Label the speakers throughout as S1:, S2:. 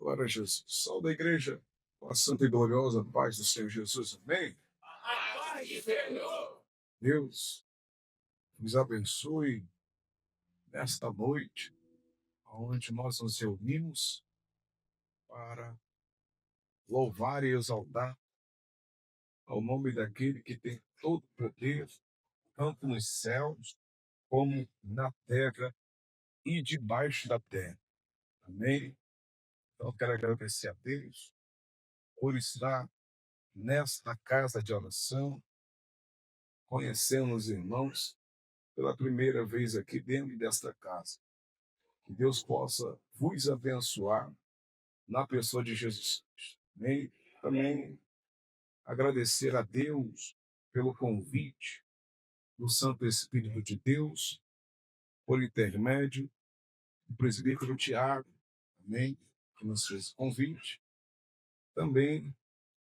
S1: Glória a Jesus. Salve da igreja, com a santa e gloriosa paz do Senhor Jesus. Amém. Deus nos abençoe nesta noite, onde nós nos reunimos para louvar e exaltar ao nome daquele que tem todo o poder, tanto nos céus como na terra e debaixo da terra. Amém. Então, eu quero agradecer a Deus por estar nesta casa de oração, conhecendo os irmãos pela primeira vez aqui dentro desta casa. Que Deus possa vos abençoar na pessoa de Jesus Cristo. Amém? Também agradecer a Deus pelo convite do Santo Espírito de Deus, por intermédio do presbítero Tiago, amém? Que nos fez o convite. Também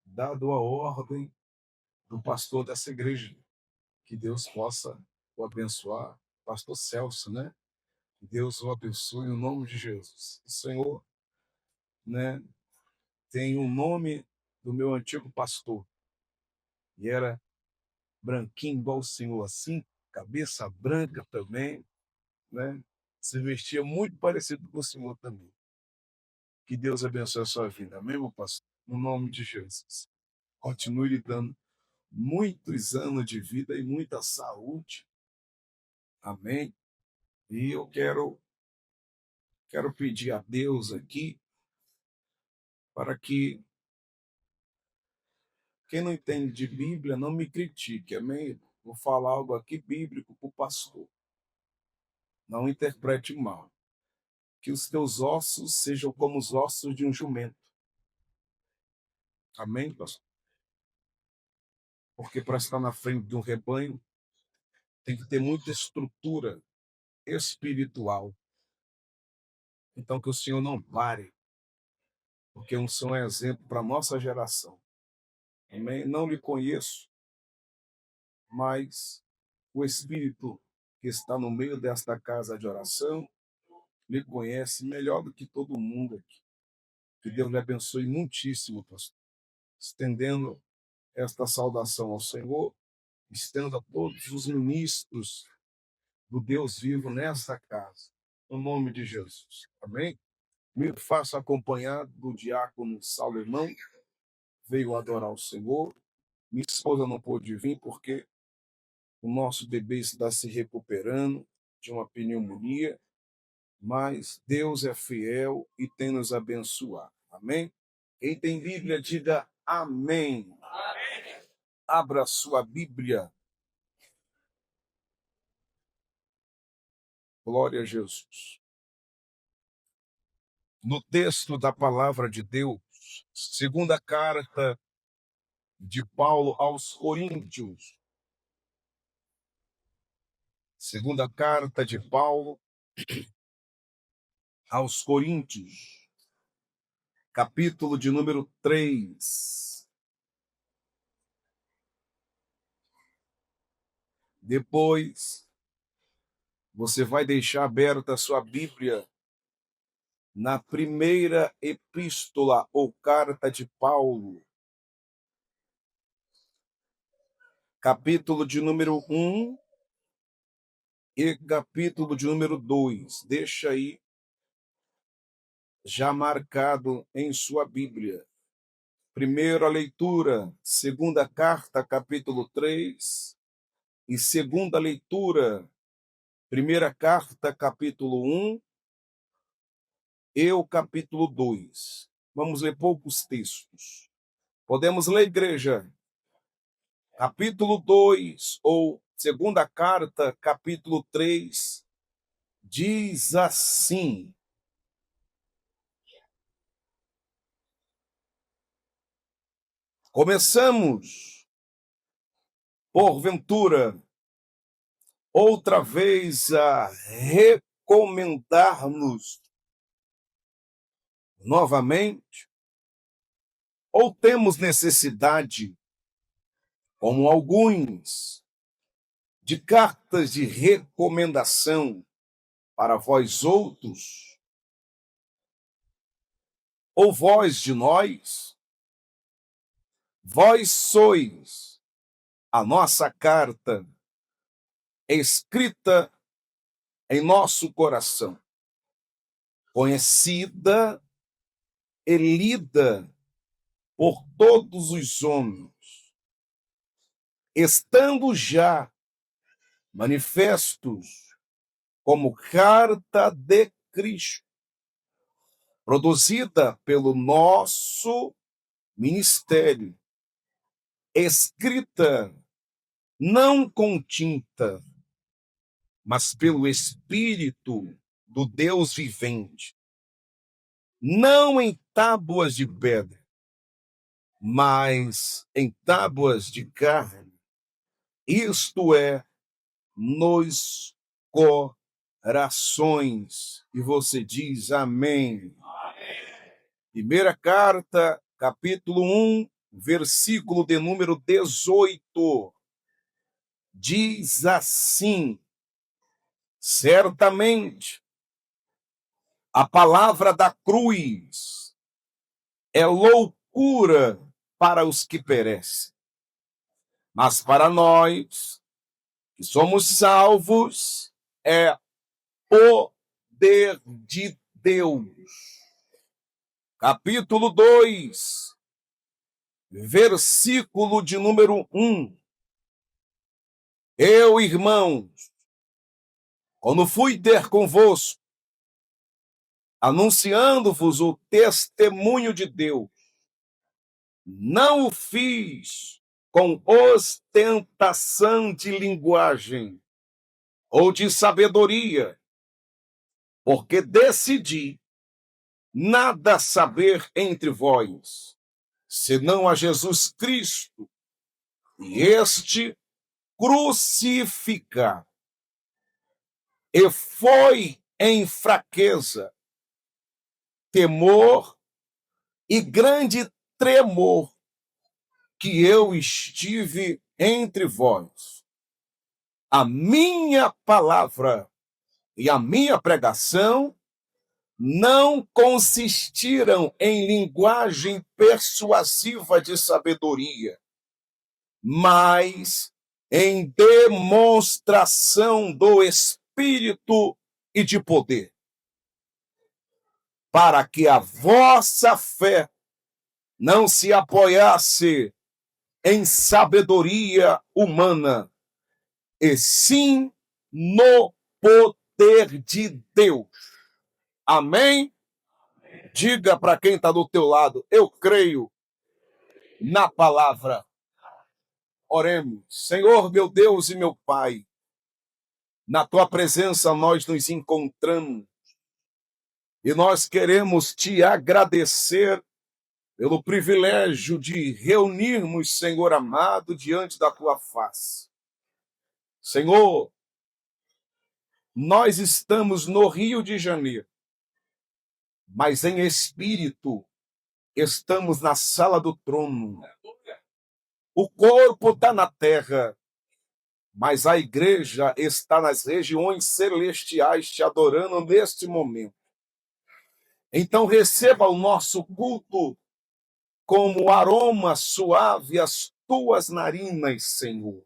S1: dado a ordem do pastor dessa igreja. Que Deus possa o abençoar. Pastor Celso, né? Que Deus o abençoe no nome de Jesus. O Senhor, né, tem o nome do meu antigo pastor. E era branquinho igual o Senhor, assim, cabeça branca também, né? Se vestia muito parecido com o Senhor também. Que Deus abençoe a sua vida, amém, meu pastor? No nome de Jesus. Continue lhe dando muitos anos de vida e muita saúde. Amém? E eu quero pedir a Deus aqui para que quem não entende de Bíblia não me critique, amém? Vou falar algo aqui bíblico para o pastor. Não interprete mal. Que os teus ossos sejam como os ossos de um jumento. Amém, pastor? Porque para estar na frente de um rebanho, tem que ter muita estrutura espiritual. Então, que o Senhor não pare, porque o Senhor é exemplo para a nossa geração. Amém? Não lhe conheço, mas o Espírito que está no meio desta casa de oração lhe conhece melhor do que todo mundo aqui. Que Deus lhe abençoe muitíssimo, pastor. Estendendo esta saudação ao Senhor, estenda a todos os ministros do Deus vivo nesta casa, no nome de Jesus. Amém? Me faço acompanhar do diácono Salomão, veio adorar o Senhor. Minha esposa não pôde vir porque o nosso bebê está se recuperando de uma pneumonia, mas Deus é fiel e tem nos abençoado. Amém? Quem tem Bíblia, diga amém. Abra sua Bíblia. Glória a Jesus. No texto da palavra de Deus, segunda carta de Paulo aos Coríntios. Segunda carta de Paulo aos Coríntios, capítulo de número 3. Depois, você vai deixar aberta a sua Bíblia na primeira epístola ou carta de Paulo, capítulo de número 1 e capítulo de número 2. Deixa aí já marcado em sua Bíblia. Primeira leitura, segunda carta, capítulo 3, e segunda leitura, primeira carta, capítulo 1 e o capítulo 2. Vamos ler poucos textos. Podemos ler, igreja? Capítulo 2, ou segunda carta, capítulo 3, diz assim: começamos, porventura, outra vez a recomendar-nos novamente, ou temos necessidade, como alguns, de cartas de recomendação para vós outros? ou vós de nós? Vós sois a nossa carta escrita em nosso coração, conhecida e lida por todos os homens, estando já manifestos como carta de Cristo, produzida pelo nosso ministério, escrita não com tinta, mas pelo Espírito do Deus vivente, não em tábuas de pedra, mas em tábuas de carne, isto é, nos corações. E você diz amém. Primeira carta, capítulo 1, versículo de número 18. Diz assim: certamente a palavra da cruz é loucura para os que perecem, mas para nós que somos salvos é poder de Deus. Capítulo 2, versículo de número 1. Eu, irmãos, quando fui ter convosco, anunciando-vos o testemunho de Deus, não o fiz com ostentação de linguagem ou de sabedoria, porque decidi nada saber entre vós, senão a Jesus Cristo e este crucificado. E foi em fraqueza, temor e grande tremor que eu estive entre vós. A minha palavra e a minha pregação não consistiram em linguagem persuasiva de sabedoria, mas em demonstração do Espírito e de poder, para que a vossa fé não se apoiasse em sabedoria humana, e sim no poder de Deus. Amém? Diga para quem está do teu lado: eu creio na palavra. Oremos. Senhor, meu Deus e meu Pai, na tua presença nós nos encontramos e nós queremos te agradecer pelo privilégio de reunirmos, Senhor amado, diante da tua face. Senhor, nós estamos no Rio de Janeiro, mas em espírito estamos na sala do trono. O corpo está na terra, mas a igreja está nas regiões celestiais te adorando neste momento. Então receba o nosso culto como aroma suave às tuas narinas, Senhor.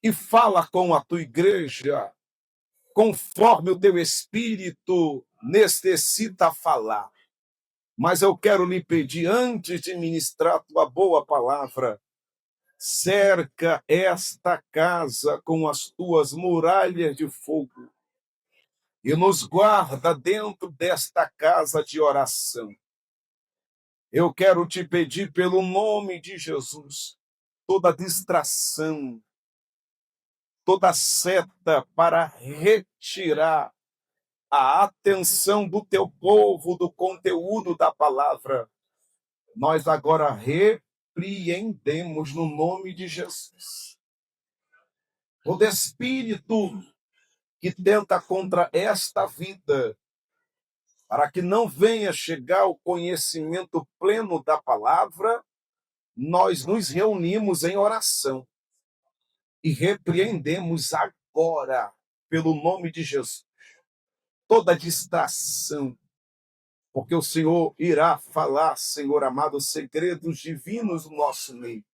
S1: E fala com a tua igreja conforme o teu espírito necessita falar. Mas eu quero lhe pedir, antes de ministrar a tua boa palavra, cerca esta casa com as tuas muralhas de fogo e nos guarda dentro desta casa de oração. Eu quero te pedir, pelo nome de Jesus, toda distração, toda seta para retirar a atenção do teu povo, do conteúdo da palavra, nós agora repreendemos no nome de Jesus. Todo espírito que tenta contra esta vida, para que não venha chegar ao conhecimento pleno da palavra, nós nos reunimos em oração e repreendemos agora, pelo nome de Jesus, toda distração, porque o Senhor irá falar, Senhor amado, segredos divinos no nosso meio.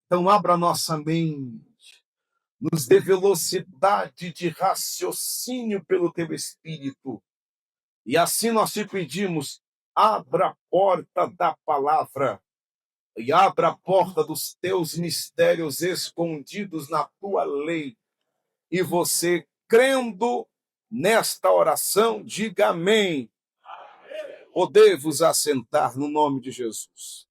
S1: Então, abra nossa mente, nos dê velocidade de raciocínio pelo teu Espírito. E assim nós te pedimos, abra a porta da palavra e abra a porta dos teus mistérios escondidos na tua lei. E você, crendo nesta oração, diga amém. Podei-vos assentar no nome de Jesus.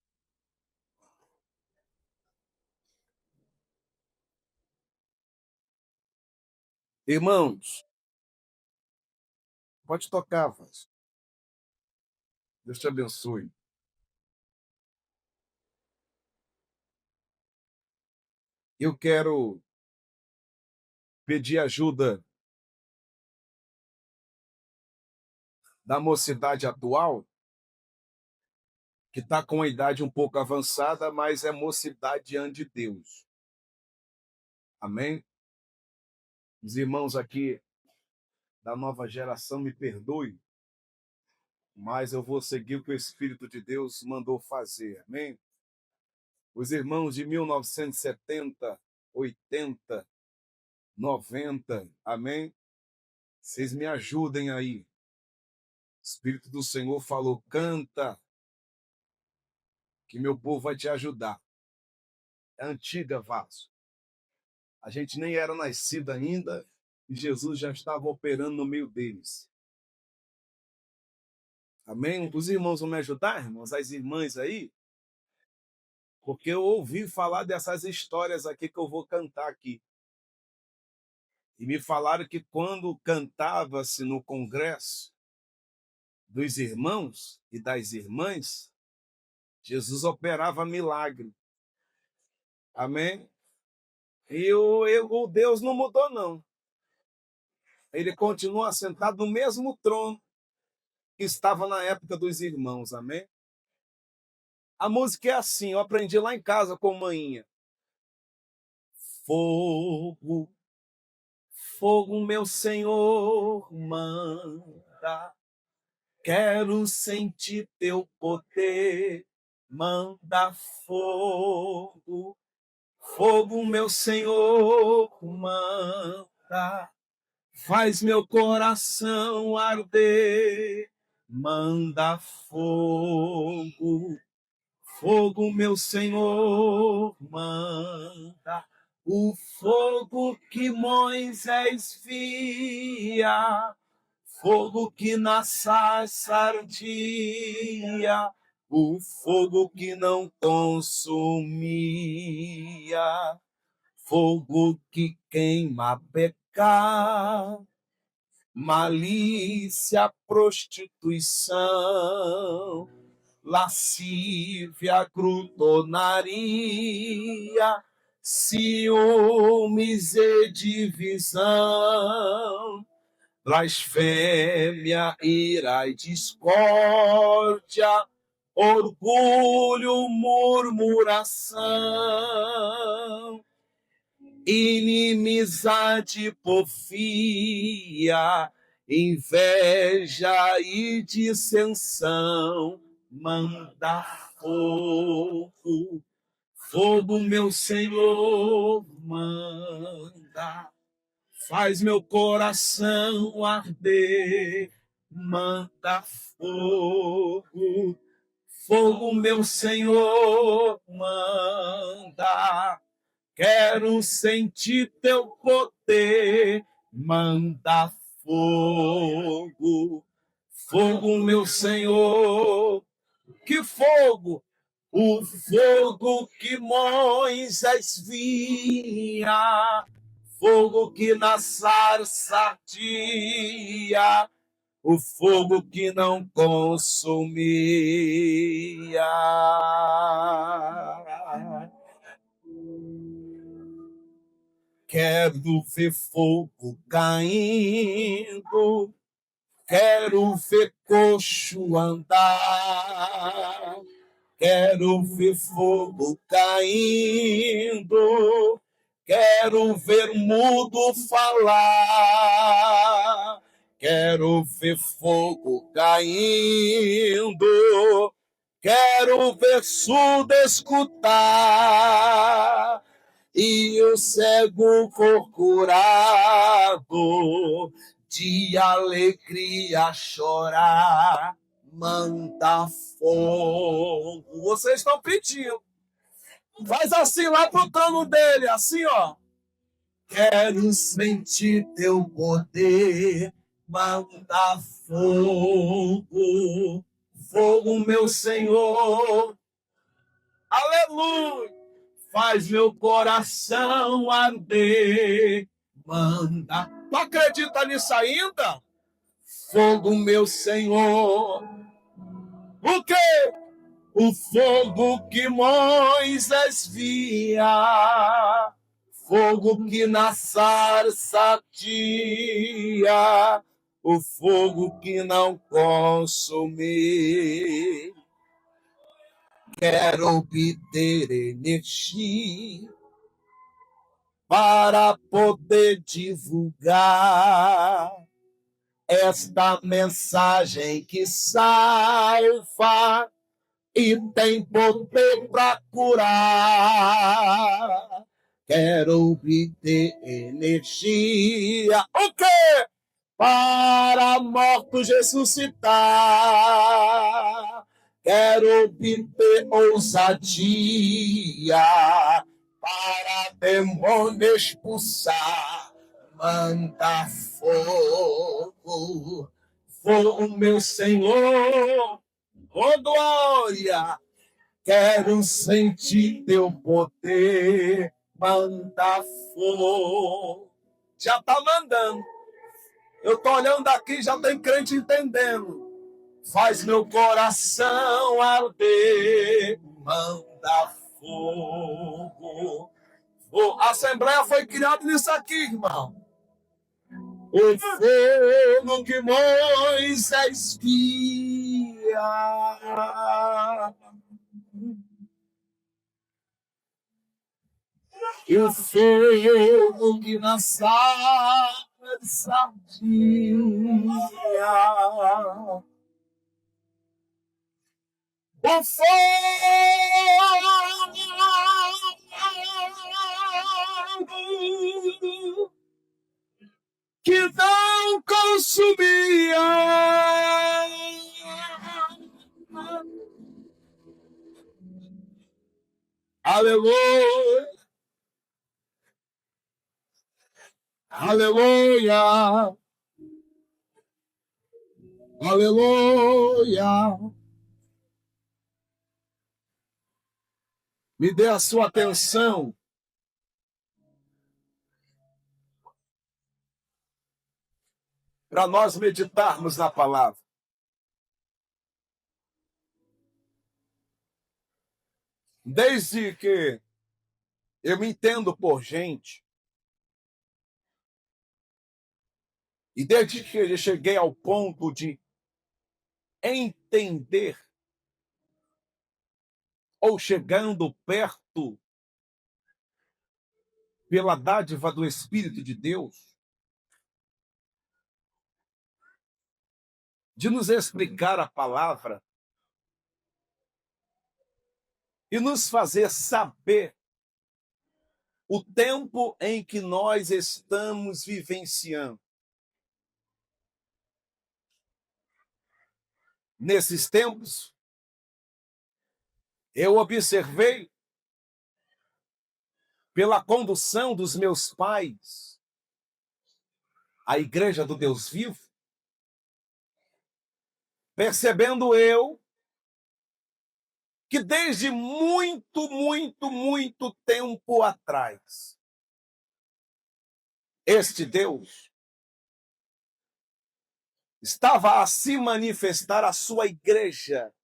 S1: Irmãos, pode tocar, Vaz. Deus te abençoe. Eu quero pedir ajuda da mocidade atual, que está com a idade um pouco avançada, mas é mocidade diante de Deus. Amém? Os irmãos aqui da nova geração me perdoem, mas eu vou seguir o que o Espírito de Deus mandou fazer. Amém? Os irmãos de 1970, 80, 90, amém? Vocês me ajudem aí. O Espírito do Senhor falou, canta, que meu povo vai te ajudar. É antiga, Vaso. A gente nem era nascido ainda e Jesus já estava operando no meio deles. Amém? Os irmãos vão me ajudar, irmãos? As irmãs aí? Porque eu ouvi falar dessas histórias aqui que eu vou cantar aqui. E me falaram que quando cantava-se no congresso dos irmãos e das irmãs, Jesus operava milagre. Amém? E o Deus não mudou, não. Ele continua sentado no mesmo trono que estava na época dos irmãos. Amém? A música é assim, eu aprendi lá em casa com manhinha. Fogo, fogo, meu Senhor, manda. Quero sentir teu poder. Manda fogo, fogo, meu Senhor, manda. Faz meu coração arder. Manda fogo, fogo, meu Senhor, manda. O fogo que Moisés via, fogo que na sarça ardia, o fogo que não consumia, fogo que queima pecado, malícia, prostituição, lascívia, glutonaria, ciúmes e divisão, blasfêmia, ira e discórdia, orgulho, murmuração, inimizade, porfia, inveja e dissensão. Manda fogo, fogo, meu Senhor, manda. Faz meu coração arder. Manda fogo, fogo, meu Senhor, manda. Quero sentir teu poder. Manda fogo, fogo, meu Senhor. Que fogo? O fogo que Moisés via, fogo que na sarça ardia, o fogo que não consumia. Quero ver fogo caindo, quero ver coxo andar, quero ver fogo caindo, quero ver mudo falar, Quero ver fogo caindo, quero ver surdo escutar, e o cego for curado, de alegria chorar. Manda fogo. Vocês estão pedindo. Faz assim lá pro trono dele, assim, ó. Quero sentir teu poder, manda fogo, fogo, meu Senhor. Aleluia! Faz meu coração arder, manda. Tu acredita nisso ainda? Fogo, meu Senhor. O quê? O fogo que Moisés via, fogo que na sarça ardia, o fogo que não consumir. Quero obter energia para poder divulgar esta mensagem que salva e tem poder para curar. Quero obter energia, o quê? Para mortos ressuscitar. Quero obter ousadia para demônio expulsar. Manda fogo, fogo, meu Senhor. Oh, glória! Quero sentir teu poder. Manda fogo. Já tá mandando. Eu tô olhando aqui, já tem crente entendendo. Faz meu coração arder. Manda fogo. A Assembleia foi criada nisso aqui, irmão. O fogo que Moisés via. E o fogo que na sarça ardia. O fogo que não consumia. Aleluia. Aleluia. Aleluia. Me dê a sua atenção. Para nós meditarmos na palavra. Desde que eu me entendo por gente, e desde que eu cheguei ao ponto de entender, ou chegando perto, pela dádiva do Espírito de Deus, de nos explicar a palavra e nos fazer saber o tempo em que nós estamos vivenciando. Nesses tempos, eu observei, pela condução dos meus pais, a Igreja do Deus Vivo, percebendo eu que desde muito, muito, muito tempo atrás, este Deus estava a se manifestar a sua igreja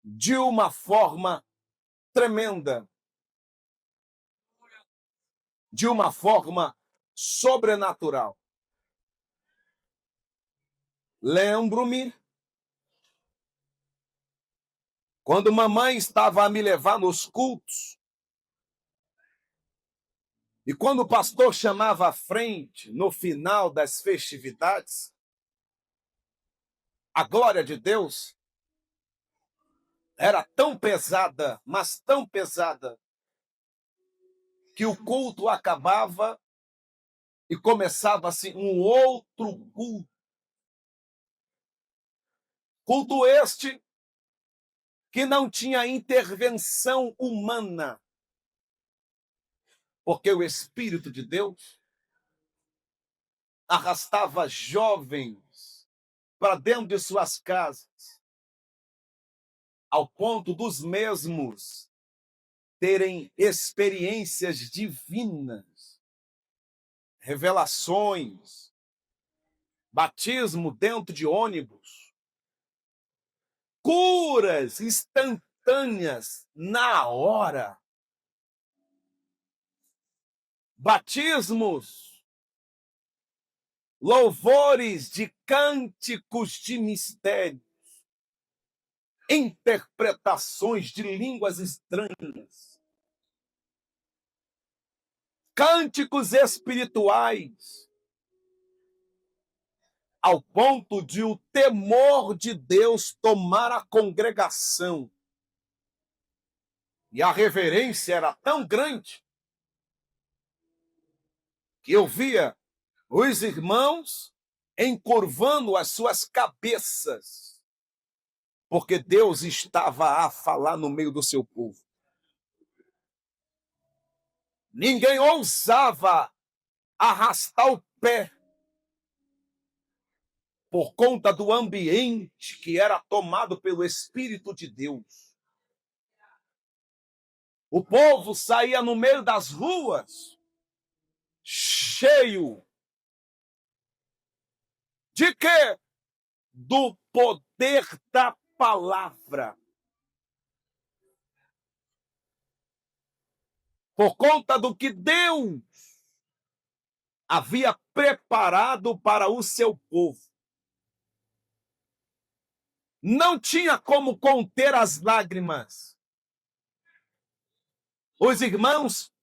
S1: de uma forma tremenda, de uma forma sobrenatural. Lembro-me quando mamãe estava a me levar nos cultos, E quando o pastor chamava à frente, no final das festividades, a glória de Deus era tão pesada, mas tão pesada, que o culto acabava e começava-se um outro culto. Culto este que não tinha intervenção humana, porque o Espírito de Deus arrastava jovens para dentro de suas casas, ao ponto dos mesmos terem experiências divinas, revelações, batismo dentro de ônibus, curas instantâneas na hora, batismos, louvores de cânticos de mistério, interpretações de línguas estranhas, cânticos espirituais, ao ponto de o temor de Deus tomar a congregação. E a reverência era tão grande que eu via os irmãos encurvando as suas cabeças, porque Deus estava a falar no meio do seu povo. Ninguém ousava arrastar o pé por conta do ambiente que era tomado pelo Espírito de Deus. O povo saía no meio das ruas, cheio de quê? Do poder da palavra. Por conta do que Deus havia preparado para o seu povo. Não tinha como conter as lágrimas. Os irmãos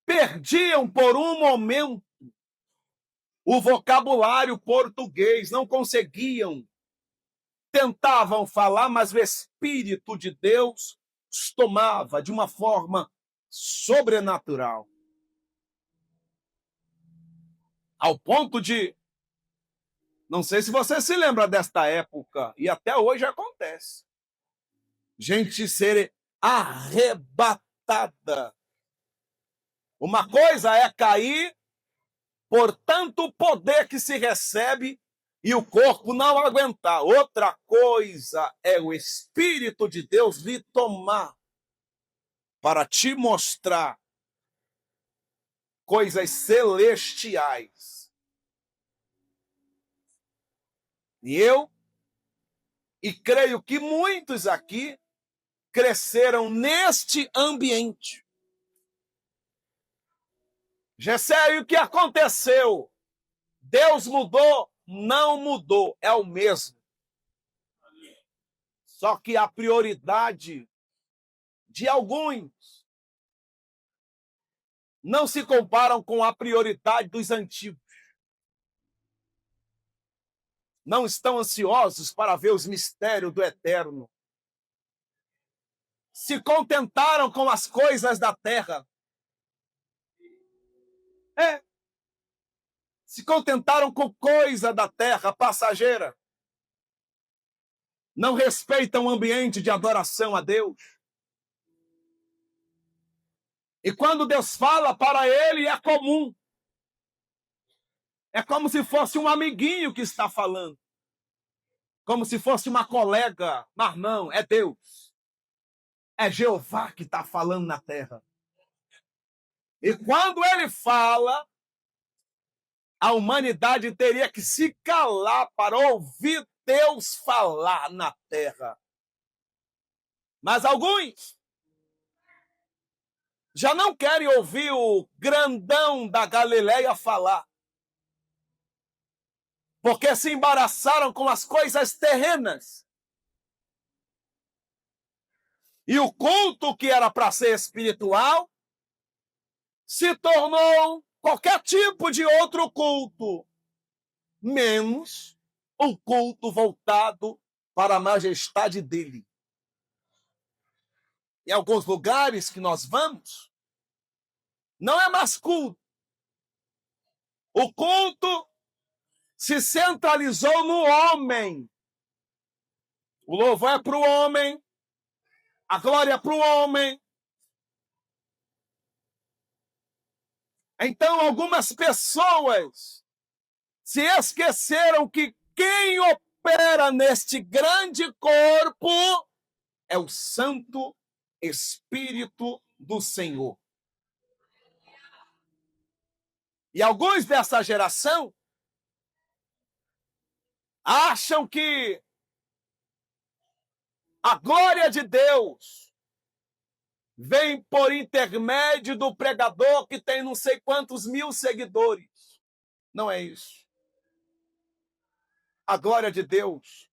S1: perdiam por um momento o vocabulário português, não conseguiam. Tentavam falar, mas o Espírito de Deus os tomava de uma forma sobrenatural. Ao ponto de, não sei se você se lembra desta época, e até hoje acontece, gente ser arrebatada. Uma coisa é cair por tanto poder que se recebe e o corpo não aguentar. Outra coisa é o Espírito de Deus lhe tomar para te mostrar coisas celestiais. E creio que muitos aqui cresceram neste ambiente. Gessé, o que aconteceu? Deus mudou? Não mudou, é o mesmo. Só que a prioridade de alguns não se comparam com a prioridade dos antigos. Não estão ansiosos para ver os mistérios do eterno. Se contentaram com as coisas da terra. Se contentaram com coisa da terra passageira. Não respeitam o ambiente de adoração a Deus. E quando Deus fala para ele, é comum. É como se fosse um amiguinho que está falando. Como se fosse uma colega. Mas não, é Deus. É Jeová que está falando na terra. E quando ele fala, a humanidade teria que se calar para ouvir Deus falar na terra. Mas alguns já não querem ouvir o grandão da Galileia falar. Porque se embaraçaram com as coisas terrenas. E o culto que era para ser espiritual
S2: se tornou qualquer tipo de outro culto, menos o culto voltado para a majestade dele. Em alguns lugares que nós vamos, não é mais culto. O culto se centralizou no homem. O louvor é para o homem, a glória é para o homem. Então, algumas pessoas se esqueceram que quem opera neste grande corpo é o Santo Espírito do Senhor. E alguns dessa geração acham que a glória de Deus vem por intermédio do pregador que tem não sei quantos mil seguidores. Não é isso. A glória de Deus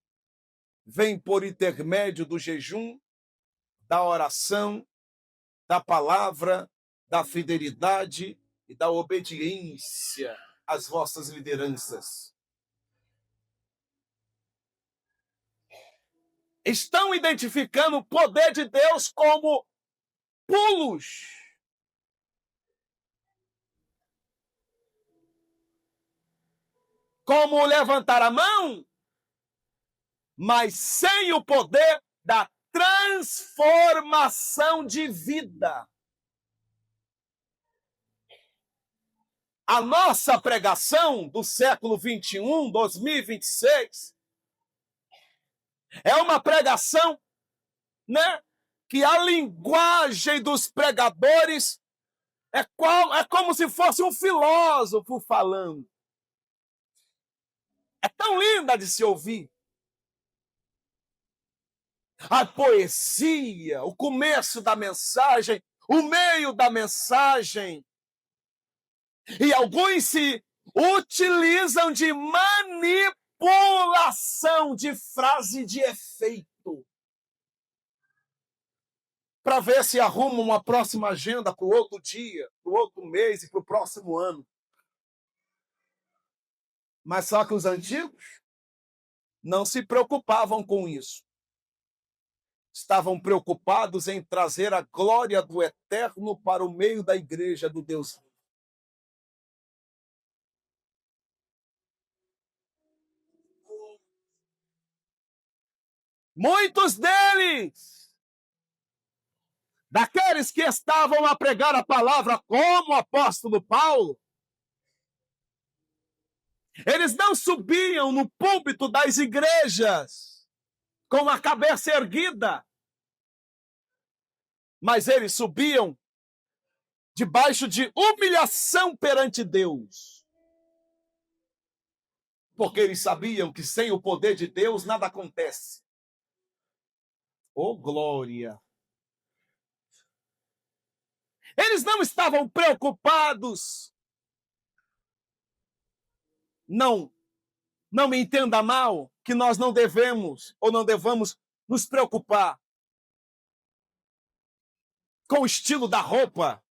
S2: vem por intermédio do jejum, da oração, da palavra, da fidelidade e da obediência às vossas lideranças. Estão identificando o poder de Deus como pulos. Como levantar a mão, mas sem o poder da transformação de vida. A nossa pregação do século 21, 2026, é uma pregação, né, que a linguagem dos pregadores é como se fosse um filósofo falando. É tão linda de se ouvir. A poesia, o começo da mensagem, o meio da mensagem. E alguns se utilizam de manipulação de frase de efeito para ver se arruma uma próxima agenda para o outro dia, para o outro mês e para o próximo ano. Mas só que os antigos não se preocupavam com isso. Estavam preocupados em trazer a glória do eterno para o meio da igreja do Deus. Muitos deles, daqueles que estavam a pregar a palavra como o apóstolo Paulo, eles não subiam no púlpito das igrejas com a cabeça erguida, mas eles subiam debaixo de humilhação perante Deus. Porque eles sabiam que sem o poder de Deus nada acontece. Oh, glória! Eles não estavam preocupados. Não me entenda mal, que nós não devemos ou não devamos nos preocupar com o estilo da roupa.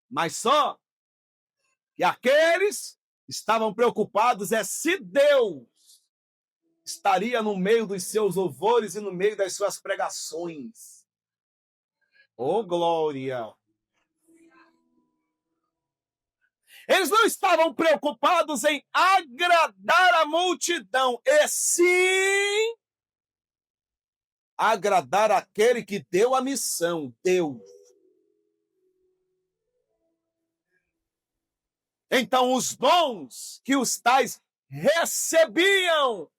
S2: Mas só que aqueles estavam preocupados se Deus estaria no meio dos seus louvores e no meio das suas pregações. Oh, glória! Eles não estavam preocupados em agradar a multidão, e sim agradar aquele que deu a missão, Deus. Então, os dons que os tais recebiam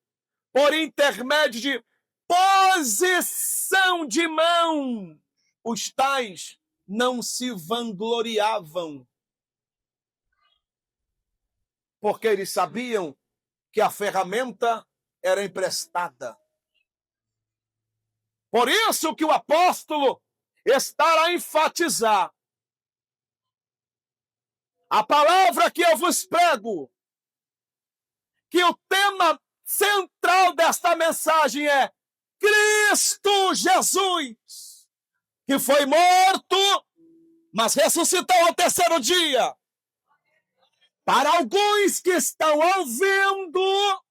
S2: por intermédio de posição de mão, os tais não se vangloriavam, porque eles sabiam que a ferramenta era emprestada. Por isso que o apóstolo está a enfatizar: a palavra que eu vos prego, que o tema central desta mensagem é Cristo Jesus. que foi morto, mas ressuscitou ao terceiro dia. Para alguns que estão ouvindo,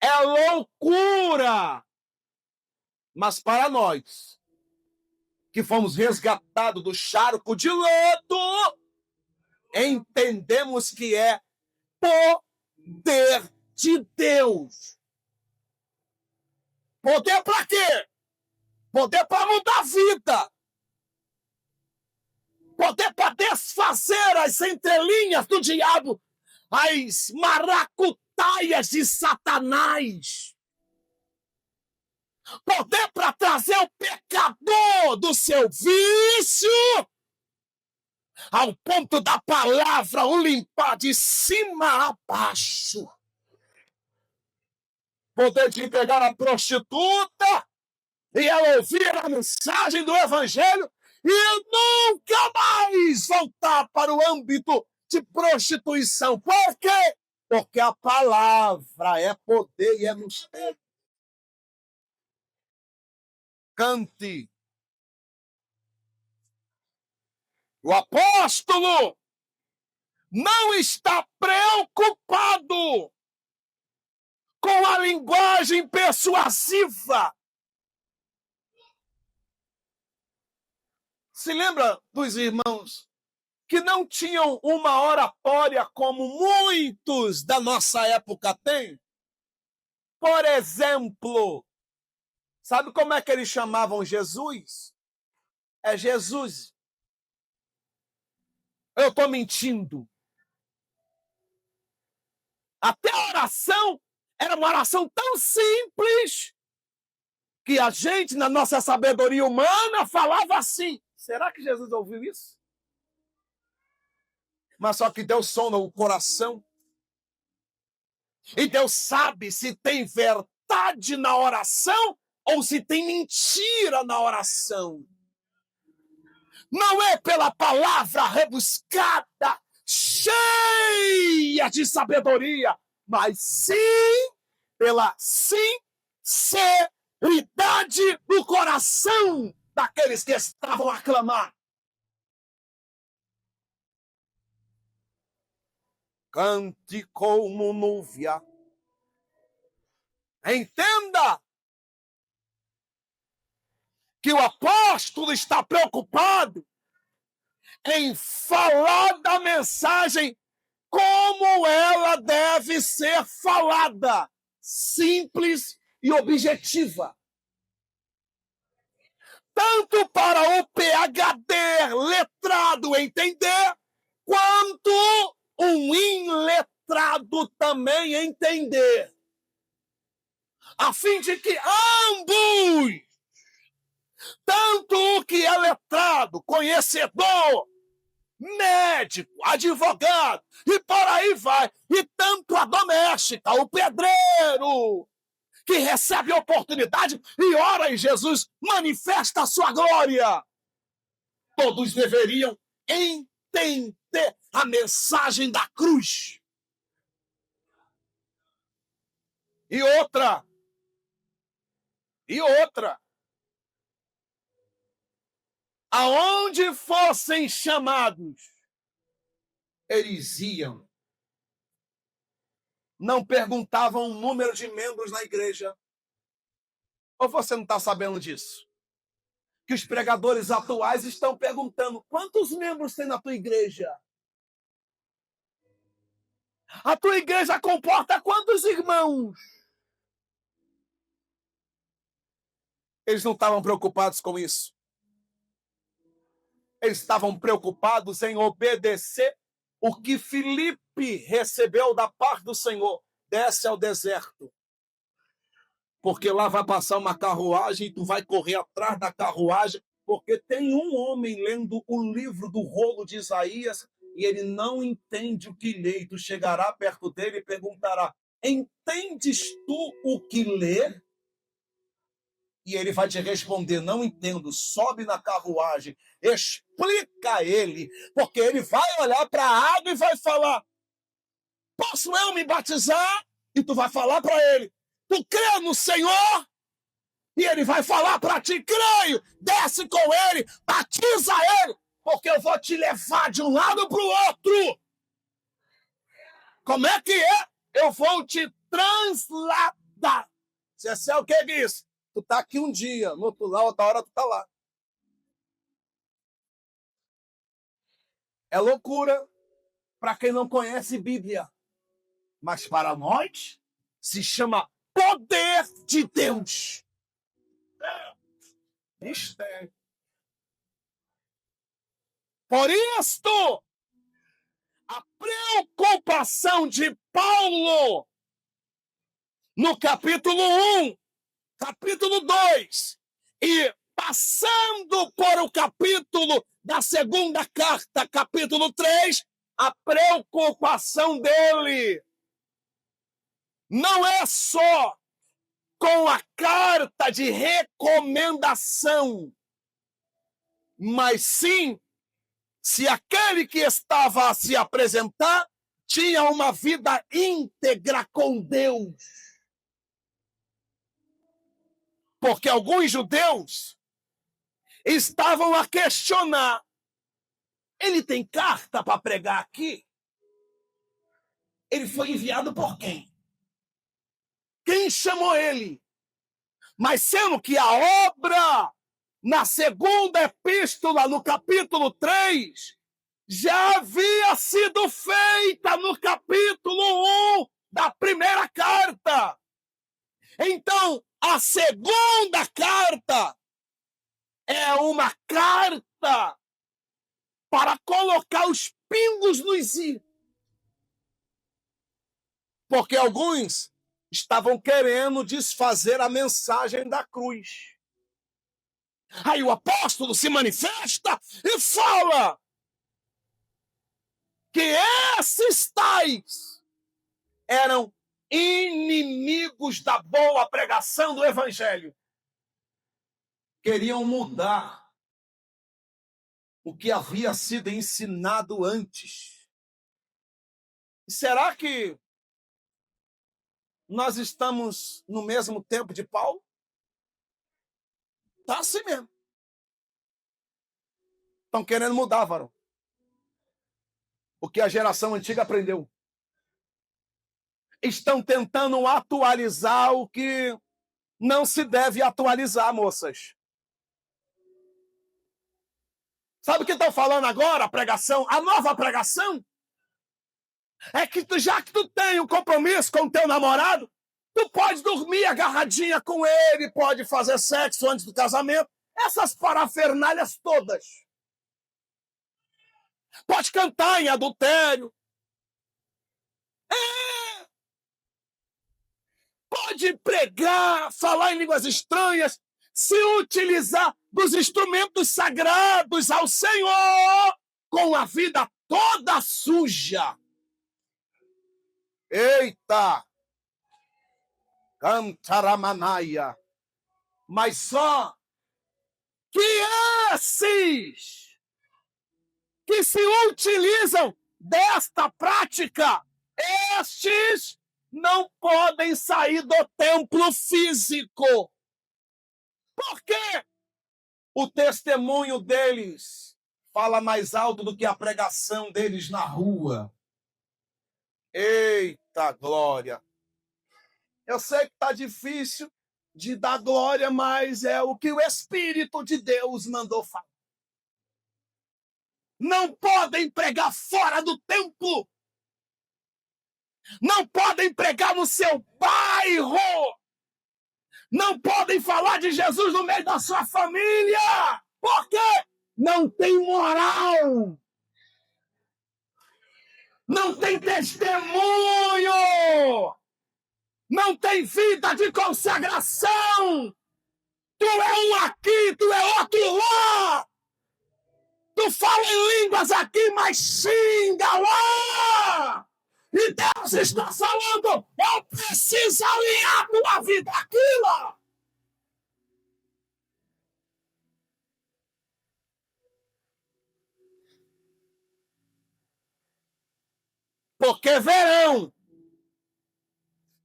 S2: é loucura. Mas para nós, que fomos resgatados do charco de lodo, entendemos que é poder de Deus. Poder para quê? Poder para mudar a vida. Poder para desfazer as entrelinhas do diabo, as maracutaias de Satanás. Poder para trazer o pecador do seu vício ao ponto da palavra o limpar de cima a baixo. Poder de pegar a prostituta e ela ouvir a mensagem do evangelho e nunca mais voltar para o âmbito de prostituição. Por quê? Porque a palavra é poder e é mistério. Cante. O apóstolo não está preocupado com a linguagem persuasiva. Se lembra dos irmãos que não tinham uma oratória como muitos da nossa época têm? Por exemplo, sabe como é que eles chamavam Jesus? É Jesus. Eu estou mentindo. Até a oração era uma oração tão simples que a gente, na nossa sabedoria humana, falava assim. Será que Jesus ouviu isso? Mas só que Deus sonda o coração. E Deus sabe se tem verdade na oração ou se tem mentira na oração. Não é pela palavra rebuscada, cheia de sabedoria, mas sim pela sinceridade do coração daqueles que estavam a clamar. Cante como núvia. Entenda que o apóstolo está preocupado em falar da mensagem como ela deve ser falada, simples e objetiva. Tanto para o PhD letrado entender, quanto um iletrado também entender. A fim de que ambos, tanto o que é letrado, conhecedor, médico, advogado, e por aí vai, e tanto a doméstica, o pedreiro, que recebe a oportunidade e ora em Jesus, manifesta a sua glória. Todos deveriam entender a mensagem da cruz. E outra, aonde fossem chamados, eles iam. Não perguntavam o número de membros na igreja. Ou você não está sabendo disso? Que os pregadores atuais estão perguntando: quantos membros tem na tua igreja? A tua igreja comporta quantos irmãos? Eles não estavam preocupados com isso. Eles estavam preocupados em obedecer o que Filipe recebeu da parte do Senhor. Desce ao deserto, porque lá vai passar uma carruagem e tu vai correr atrás da carruagem, porque tem um homem lendo o livro do rolo de Isaías e ele não entende o que lê. E tu chegará perto dele e perguntará: entendes tu o que lê? E ele vai te responder: não entendo. Sobe na carruagem, explica a ele, porque ele vai olhar para a água e vai falar: posso eu me batizar? E tu vai falar para ele: tu crê no Senhor? E ele vai falar para ti, creio, desce com ele, batiza ele, porque eu vou te levar de um lado para o outro. Como é que é? Eu vou te transladar. Você é o que diz? Tu tá aqui um dia, no outro lá, outra hora tu tá lá. É loucura para quem não conhece Bíblia. Mas para nós, se chama poder de Deus. Mistério. Por isto, a preocupação de Paulo no capítulo 1, capítulo 2 e passando por o capítulo da segunda carta, capítulo 3, a preocupação dele não é só com a carta de recomendação, mas sim se aquele que estava a se apresentar tinha uma vida íntegra com Deus. Porque alguns judeus estavam a questionar: ele tem carta para pregar aqui? Ele foi enviado por quem? Quem chamou ele? Mas sendo que a obra, na segunda epístola, no capítulo 3, já havia sido feita no capítulo 1 da primeira carta. Então, a segunda carta é uma carta para colocar os pingos nos is. Porque alguns estavam querendo desfazer a mensagem da cruz. Aí o apóstolo se manifesta e fala que esses tais eram inimigos da boa pregação do evangelho. Queriam mudar o que havia sido ensinado antes. E será que nós estamos no mesmo tempo de Paulo? Está assim mesmo. Estão querendo mudar, varão. O que a geração antiga aprendeu. Estão tentando atualizar o que não se deve atualizar, moças. Sabe o que estão falando agora, a pregação? A nova pregação é que já que tu tem um compromisso com o teu namorado, tu pode dormir agarradinha com ele, pode fazer sexo antes do casamento, essas parafernálias todas. Pode cantar em adultério. Pode pregar, falar em línguas estranhas, se utilizar dos instrumentos sagrados ao Senhor com a vida toda suja. Eita! Cantaramanaia. Mas só que esses que se utilizam desta prática, estes não podem sair do templo físico. Por quê? O testemunho deles fala mais alto do que a pregação deles na rua. Eita glória! Eu sei que está difícil de dar glória, mas é o que o Espírito de Deus mandou falar. Não podem pregar fora do templo. Não podem pregar no seu bairro. Não podem falar de Jesus no meio da sua família. Por quê? Não tem moral. Não tem testemunho. Não tem vida de consagração. Tu é um aqui, tu é outro lá. Tu fala em línguas aqui, mas xinga lá. E Deus está falando, eu preciso alinhar tua vida àquilo. Porque verão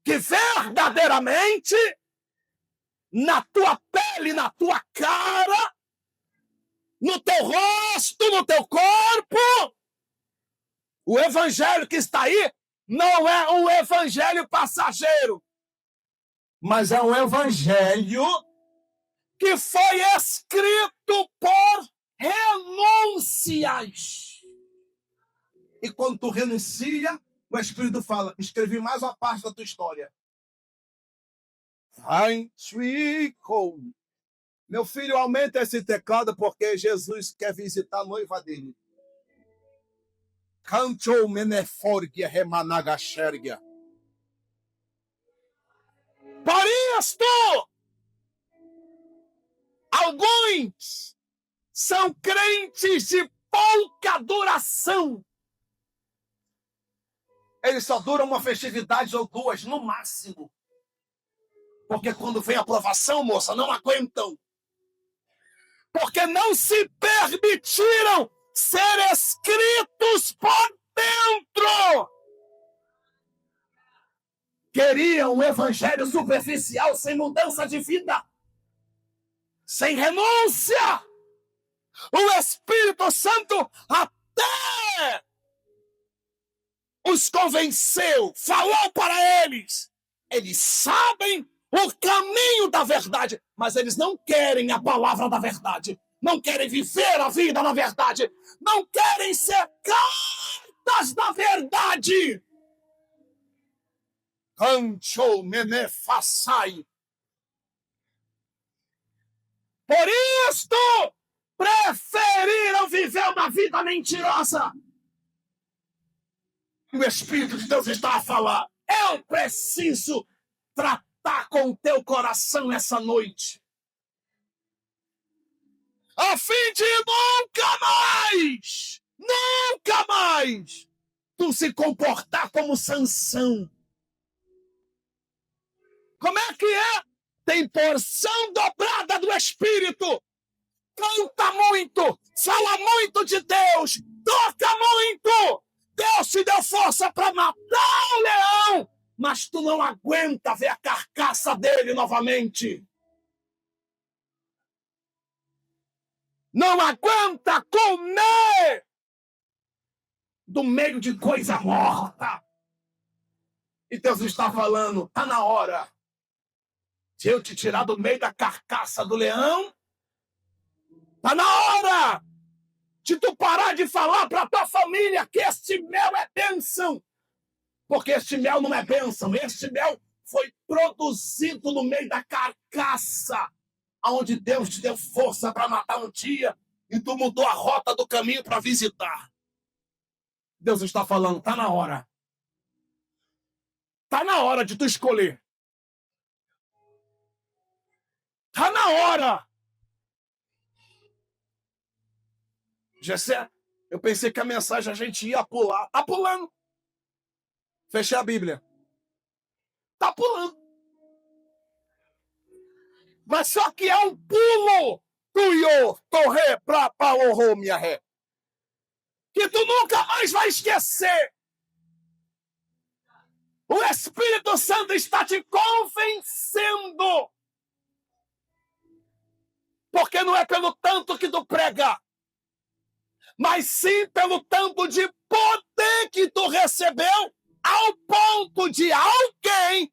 S2: que verdadeiramente na tua pele, na tua cara, no teu rosto, no teu corpo. O evangelho que está aí não é um evangelho passageiro, mas é um evangelho que foi escrito por renúncias. E quando tu renuncia, o Espírito fala, escrevi mais uma parte da tua história. Meu filho, aumenta esse teclado porque Jesus quer visitar a noiva dele. Cantou meneforgia remanagaxergia. Por isto, alguns são crentes de pouca duração. Eles só duram uma festividade ou duas, no máximo. Porque quando vem a aprovação, moça, não aguentam. Porque não se permitiram ser escritos por dentro. Queriam um evangelho superficial, sem mudança de vida, sem renúncia. O Espírito Santo até os convenceu, falou para eles. Eles sabem o caminho da verdade, mas eles não querem a palavra da verdade. Não querem viver a vida na verdade. Não querem ser cartas da verdade. Cancho menefassai. Por isto, preferiram viver uma vida mentirosa. O Espírito de Deus está a falar. Eu preciso tratar com o teu coração essa noite, a fim de nunca mais, tu se comportar como Sansão. Como é que é? Tem porção dobrada do Espírito. Canta muito, fala muito de Deus, toca muito. Deus te deu força para matar o leão, mas tu não aguenta ver a carcaça dele novamente. Não aguenta comer do meio de coisa morta. E Deus está falando, está na hora de eu te tirar do meio da carcaça do leão. Está na hora de tu parar de falar para tua família que este mel é bênção. Porque este mel não é bênção. Este mel foi produzido no meio da carcaça, onde Deus te deu força para matar um dia e tu mudou a rota do caminho para visitar. Deus está falando, está na hora. Está na hora de tu escolher. Está na hora. Gessé, eu pensei que a mensagem a gente ia pular. Tá pulando. Fechei a Bíblia. Tá pulando. Mas só que é um pulo. Tuyo, torre, pra paorro, minha ré. Que tu nunca mais vai esquecer. O Espírito Santo está te convencendo. Porque não é pelo tanto que tu prega, mas sim pelo tanto de poder que tu recebeu, ao ponto de alguém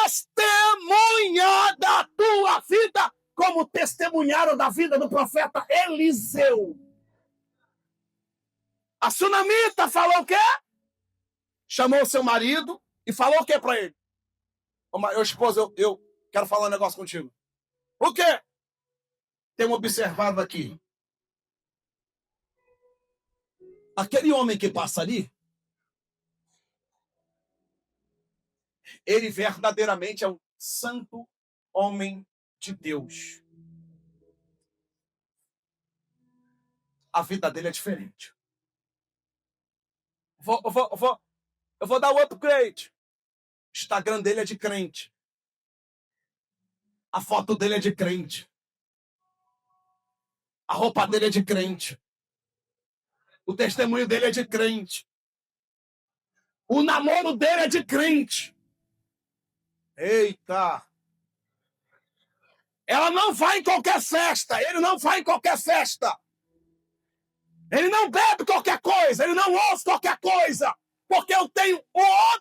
S2: testemunhar da tua vida, como testemunharam da vida do profeta Eliseu. A sunamita falou o quê? Chamou o seu marido e falou o quê para ele? Ô, esposa, eu quero falar um negócio contigo. O quê? Tenho observado aqui. Aquele homem que passa ali, ele verdadeiramente é um santo homem de Deus. A vida dele é diferente. Eu vou dar o upgrade. O Instagram dele é de crente. A foto dele é de crente. A roupa dele é de crente. O testemunho dele é de crente. O namoro dele é de crente. Eita! Ela não vai em qualquer festa, ele não vai em qualquer festa. Ele não bebe qualquer coisa, ele não ouve qualquer coisa, porque eu tenho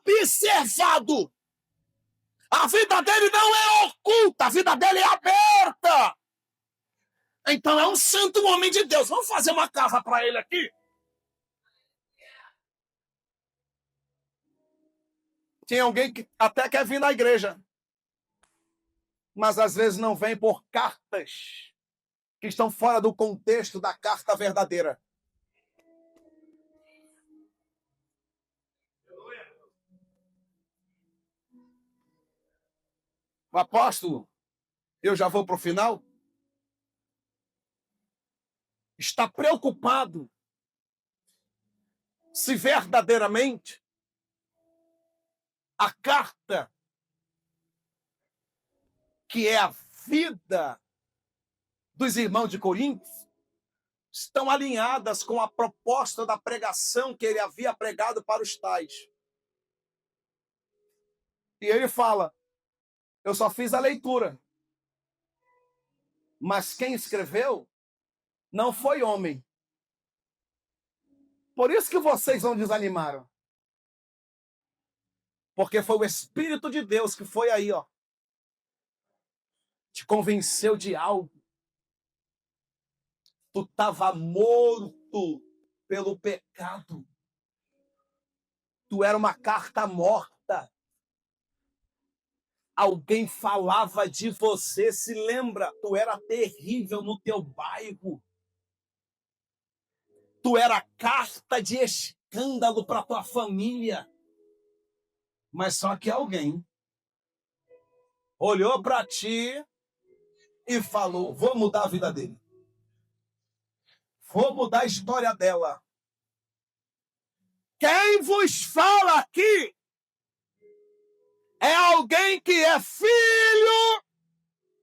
S2: observado. A vida dele não é oculta, a vida dele é aberta. Então é um santo homem de Deus. Vamos fazer uma casa para ele aqui? Tem alguém que até quer vir na igreja, mas às vezes não vem por cartas que estão fora do contexto da carta verdadeira. O apóstolo, eu já vou para o final, está preocupado se verdadeiramente a carta, que é a vida dos irmãos de Corinto, estão alinhadas com a proposta da pregação que ele havia pregado para os tais. E ele fala, eu só fiz a leitura, mas quem escreveu não foi homem. Por isso que vocês não desanimaram. Porque foi o Espírito de Deus que foi aí, ó, te convenceu de algo. Tu estava morto pelo pecado. Tu era uma carta morta. Alguém falava de você, se lembra? Tu era terrível no teu bairro. Tu era carta de escândalo para tua família. Mas só que alguém olhou para ti e falou, vou mudar a vida dele. Vou mudar a história dela. Quem vos fala aqui é alguém que é filho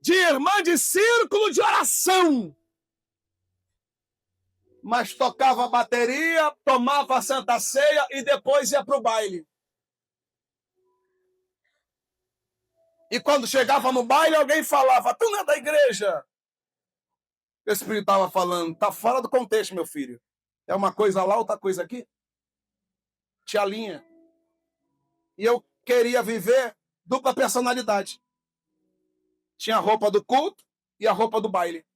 S2: de irmã de círculo de oração. Mas tocava bateria, tomava a Santa Ceia e depois ia para o baile. E quando chegava no baile, alguém falava, tu não é da igreja? O Espírito estava falando, tá fora do contexto, meu filho. É uma coisa lá, outra coisa aqui. Te alinha. E eu queria viver dupla personalidade. Tinha a roupa do culto e a roupa do baile.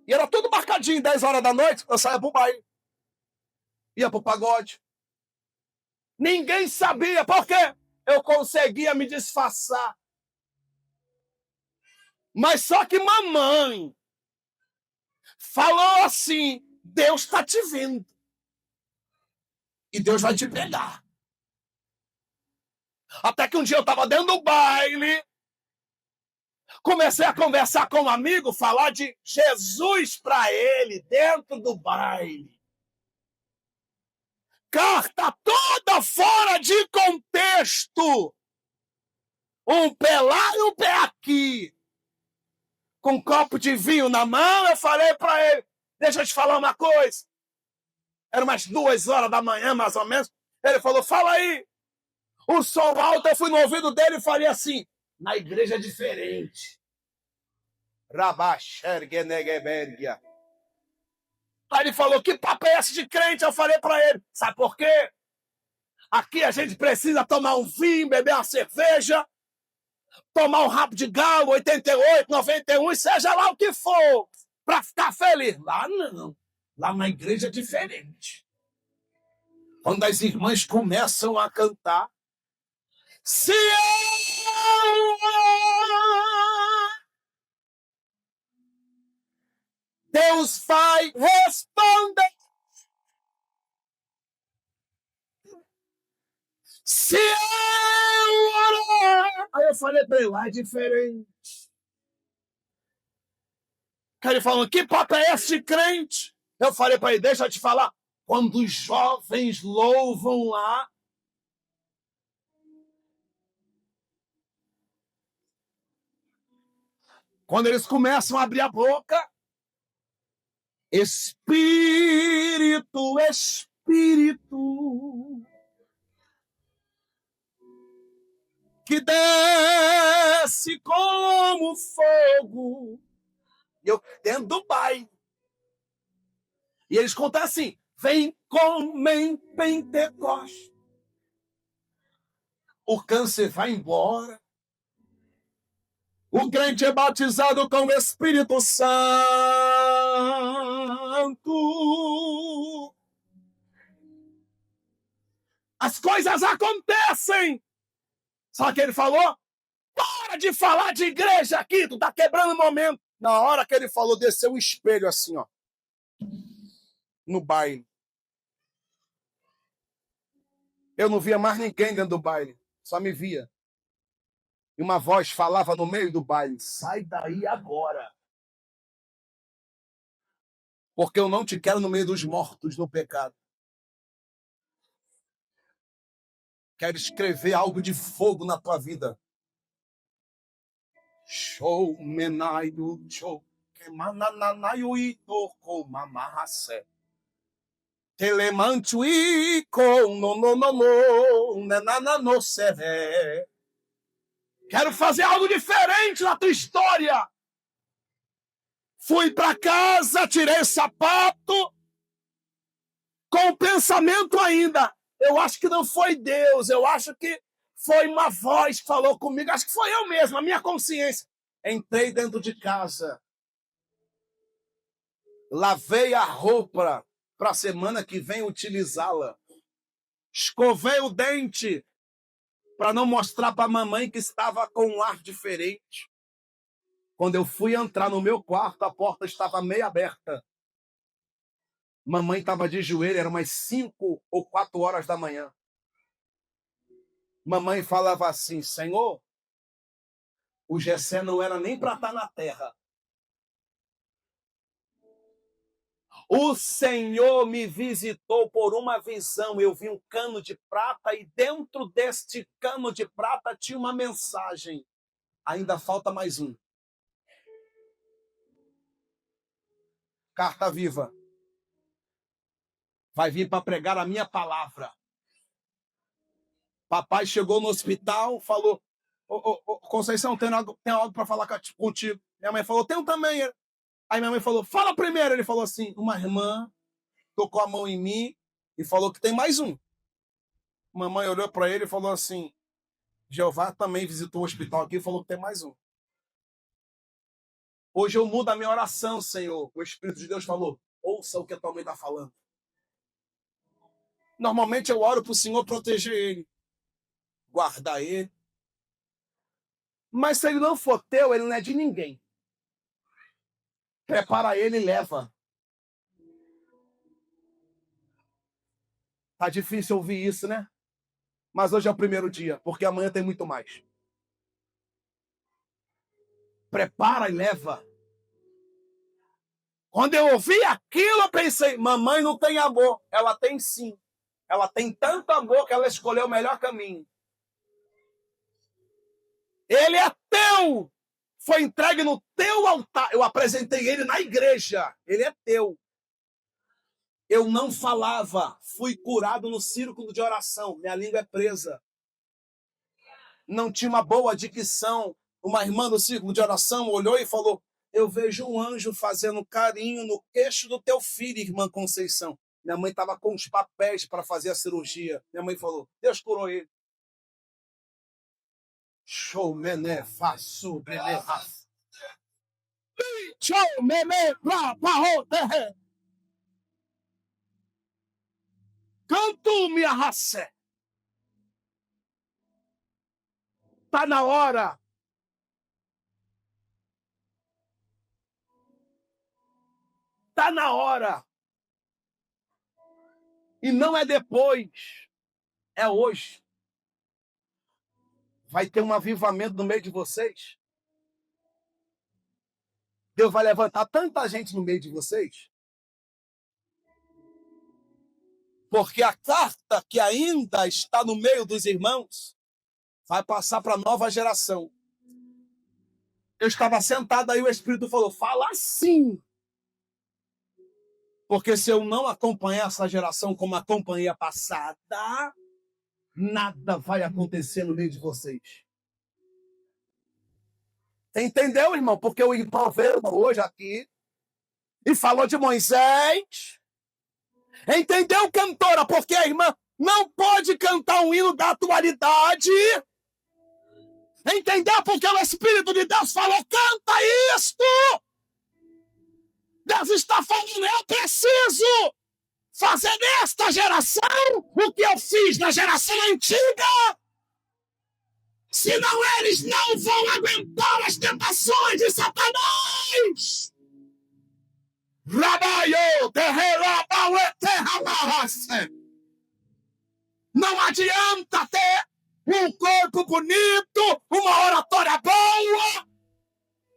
S2: E era tudo marcadinho, 10 horas da noite, eu saía pro baile. Ia pro pagode. Ninguém sabia por quê. Eu conseguia me disfarçar. Mas só que mamãe falou assim, Deus está te vendo. E Deus vai te pegar. Até que um dia eu estava dentro do baile, comecei a conversar com um amigo, falar de Jesus para ele dentro do baile. Carta toda fora de contexto. Um pé lá e um pé aqui. Com um copo de vinho na mão, eu falei para ele, deixa eu te falar uma coisa. Era umas 2 horas da manhã, mais ou menos. Ele falou, fala aí. O som alto, eu fui no ouvido dele e falei assim, na igreja é diferente. Rabaxergenegebergia. Aí ele falou, que papo é esse de crente? Eu falei para ele, sabe por quê? Aqui a gente precisa tomar um vinho, beber uma cerveja, tomar um rabo de galo, 88, 91, seja lá o que for, para ficar feliz. Lá não. Lá na igreja é diferente. Quando as irmãs começam a cantar, se eu Deus vai responder. Se eu orar. Aí eu falei para ele, lá é diferente. Ele falou, que papo é esse de crente? Eu falei para ele, deixa eu te falar. Quando os jovens louvam lá, quando eles começam a abrir a boca, Espírito, Espírito, que desce desce como fogo. E eu dentro do baile. E eles contam assim: vem como em Pentecostes. O câncer vai embora. O crente é batizado com o Espírito Santo. As coisas acontecem. Sabe o que ele falou? Para de falar de igreja aqui, tu tá quebrando o momento. Na hora que ele falou, desceu o espelho assim, ó. No baile. Eu não via mais ninguém dentro do baile. Só me via. E uma voz falava no meio do baile: sai daí agora. Porque eu não te quero no meio dos mortos no pecado. Quero escrever algo de fogo na tua vida. Show menaio show que mananaio e tocou mamarracé. Telemantu e com no nanano seré. Quero fazer algo diferente na tua história. Fui para casa, tirei sapato, com o pensamento ainda. Eu acho que não foi Deus, eu acho que foi uma voz que falou comigo, acho que foi eu mesmo, a minha consciência. Entrei dentro de casa, lavei a roupa para a semana que vem utilizá-la, escovei o dente para não mostrar para a mamãe que estava com um ar diferente. Quando eu fui entrar no meu quarto, a porta estava meio aberta. Mamãe estava de joelho, eram umas 5 ou 4 horas da manhã. Mamãe falava assim: Senhor, o Gessé não era nem para estar na terra. O Senhor me visitou por uma visão. Eu vi um cano de prata e dentro deste cano de prata tinha uma mensagem. Ainda falta mais um. Carta viva. Vai vir para pregar a minha palavra. Papai chegou no hospital, falou: Conceição, tem algo para falar contigo. Minha mãe falou: tenho também. Aí minha mãe falou: fala primeiro. Ele falou assim: uma irmã tocou a mão em mim e falou que tem mais um. Mamãe olhou para ele e falou assim: Jeová também visitou o hospital aqui e falou que tem mais um. Hoje eu mudo a minha oração, Senhor. O Espírito de Deus falou: ouça o que a tua mãe está falando. Normalmente eu oro para o Senhor proteger ele, guardar ele. Mas se ele não for teu, ele não é de ninguém. Prepara ele e leva. Tá difícil ouvir isso, né? Mas hoje é o primeiro dia, porque amanhã tem muito mais. Prepara e leva. Quando eu ouvi aquilo, eu pensei: mamãe não tem amor. Ela tem sim. Ela tem tanto amor que ela escolheu o melhor caminho. Ele é teu. Foi entregue no teu altar. Eu apresentei ele na igreja. Ele é teu. Eu não falava. Fui curado no círculo de oração. Minha língua é presa. Não tinha uma boa dicção. Uma irmã do círculo de oração olhou e falou: eu vejo um anjo fazendo carinho no queixo do teu filho, irmã Conceição. Minha mãe estava com os papéis para fazer a cirurgia. Minha mãe falou: Deus curou ele. Show mené faço bené. Show mené pra canto minha raça. Tá na hora. Tá na hora. E não é depois. É hoje. Vai ter um avivamento no meio de vocês. Deus vai levantar tanta gente no meio de vocês. Porque a carta que ainda está no meio dos irmãos vai passar para a nova geração. Eu estava sentado aí, o Espírito falou: fala assim. Porque se eu não acompanhar essa geração como acompanhei a passada, nada vai acontecer no meio de vocês. Entendeu, irmão? Porque o irmão veio hoje aqui e falou de Moisés. Entendeu, cantora? Porque a irmã não pode cantar um hino da atualidade. Entendeu? Porque o Espírito de Deus falou, canta isto. Deus está falando, eu preciso fazer nesta geração o que eu fiz na geração antiga. Senão eles não vão aguentar as tentações de Satanás. Não adianta ter um corpo bonito, uma oratória boa,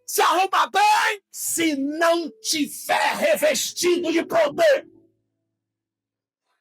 S2: se arruma bem, se não tiver revestido de poder.